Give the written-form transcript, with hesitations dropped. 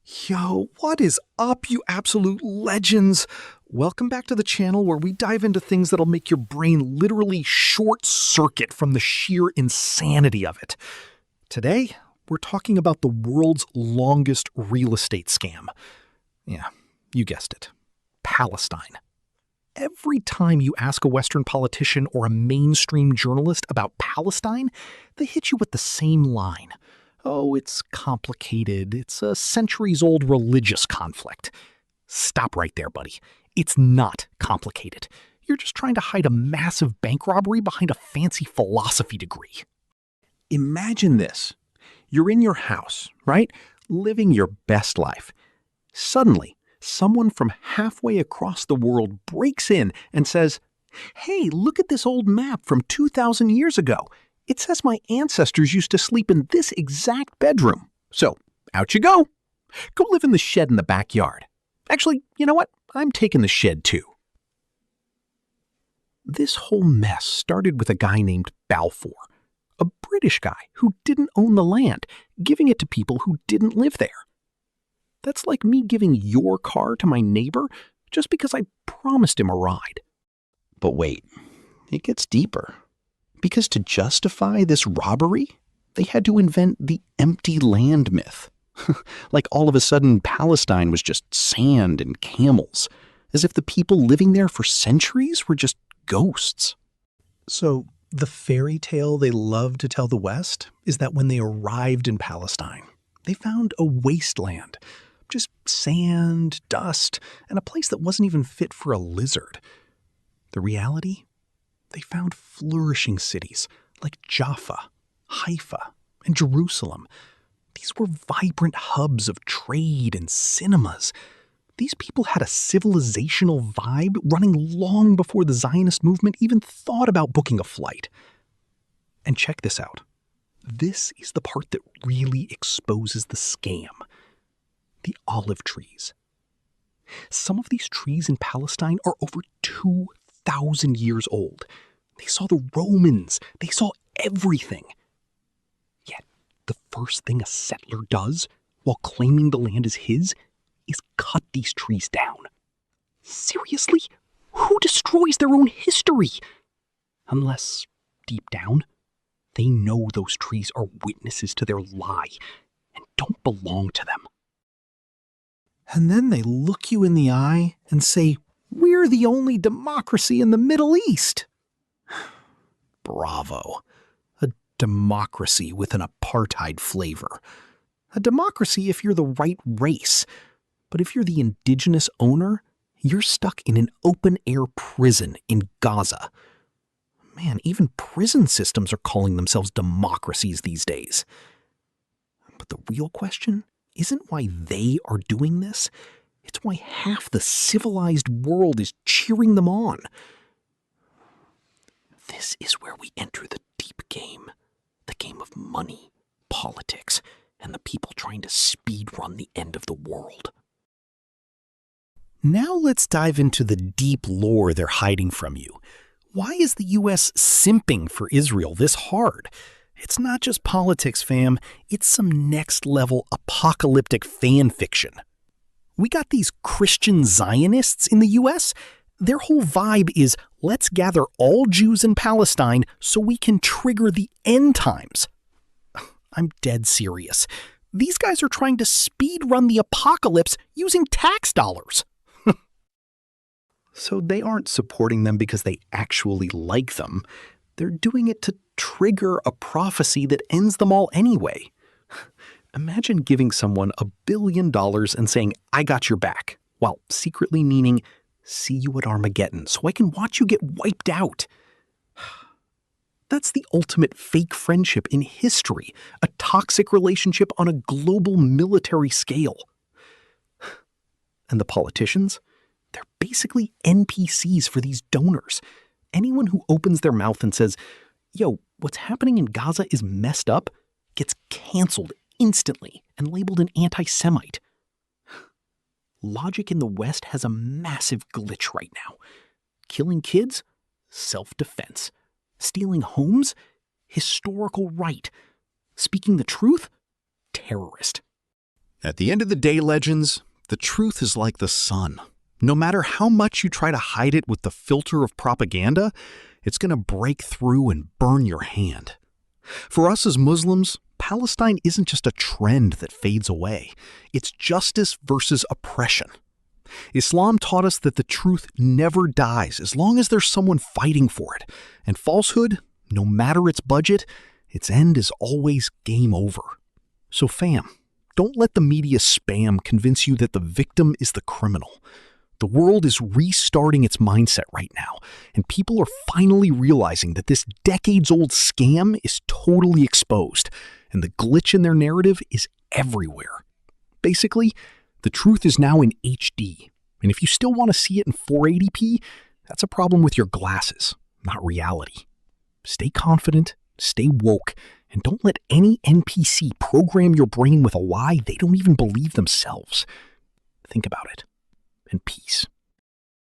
Yo, what is up, you absolute legends? Welcome back to the channel where we dive into things that'll make your brain literally short circuit from the sheer insanity of it. Today, we're talking about the world's longest real estate scam. Yeah, you guessed it. Palestine. Every time you ask a Western politician or a mainstream journalist about Palestine, they hit you with the same line. Oh, it's complicated. It's a centuries-old religious conflict. Stop right there, buddy. It's not complicated. You're just trying to hide a massive bank robbery behind a fancy philosophy degree. Imagine this. You're in your house, right? Living your best life. Suddenly, someone from halfway across the world breaks in and says, "Hey, look at this old map from 2,000 years ago. It says my ancestors used to sleep in this exact bedroom. So, out you go. Go live in the shed in the backyard. Actually, you know what? I'm taking the shed too." This whole mess started with a guy named Balfour, a British guy who didn't own the land, giving it to people who didn't live there. That's like me giving your car to my neighbor just because I promised him a ride. But wait, it gets deeper. Because to justify this robbery, they had to invent the empty land myth. Like all of a sudden Palestine was just sand and camels, as if the people living there for centuries were just ghosts. So, the fairy tale they love to tell the West is that when they arrived in Palestine, they found a wasteland. Just sand, dust, and a place that wasn't even fit for a lizard. The reality? They found flourishing cities like Jaffa, Haifa, and Jerusalem. These were vibrant hubs of trade and cinemas. These people had a civilizational vibe running long before the Zionist movement even thought about booking a flight. And check this out. This is the part that really exposes the scam. The olive trees. Some of these trees in Palestine are over 2,000 years old. They saw the Romans. They saw everything. Yet, the first thing a settler does while claiming the land is his is cut these trees down. Seriously? Who destroys their own history? Unless, deep down, they know those trees are witnesses to their lie and don't belong to them. And then they look you in the eye and say, "We're the only democracy in the Middle East." Bravo. A democracy with an apartheid flavor. A democracy if you're the right race. But if you're the indigenous owner, you're stuck in an open-air prison in Gaza. Man, even prison systems are calling themselves democracies these days. But the real question isn't why they are doing this. It's why half the civilized world is cheering them on. This is where we enter the deep game. The game of money, politics, and the people trying to speedrun the end of the world. Now let's dive into the deep lore they're hiding from you. Why is the US simping for Israel this hard? It's not just politics, fam. It's some next-level apocalyptic fan fiction. We got these Christian Zionists in the US. Their whole vibe is, let's gather all Jews in Palestine so we can trigger the end times. I'm dead serious. These guys are trying to speed-run the apocalypse using tax dollars. So they aren't supporting them because they actually like them. They're doing it to trigger a prophecy that ends them all anyway. Imagine giving someone $1 billion and saying, "I got your back," while secretly meaning, "See you at Armageddon so I can watch you get wiped out." That's the ultimate fake friendship in history, a toxic relationship on a global military scale. And the politicians? They're basically NPCs for these donors. Anyone who opens their mouth and says, "Yo, what's happening in Gaza is messed up," gets canceled instantly and labeled an anti-Semite. Logic in the West has a massive glitch right now. Killing kids? Self-defense. Stealing homes? Historical right. Speaking the truth? Terrorist. At the end of the day, legends, the truth is like the sun. No matter how much you try to hide it with the filter of propaganda, it's going to break through and burn your hand. For us as Muslims, Palestine isn't just a trend that fades away. It's justice versus oppression. Islam taught us that the truth never dies as long as there's someone fighting for it. And falsehood, no matter its budget, its end is always game over. So fam, don't let the media spam convince you that the victim is the criminal. The world is restarting its mindset right now, and people are finally realizing that this decades-old scam is totally exposed, and the glitch in their narrative is everywhere. Basically, the truth is now in HD, and if you still want to see it in 480p, that's a problem with your glasses, not reality. Stay confident, stay woke, and don't let any NPC program your brain with a lie they don't even believe themselves. Think about it. And peace.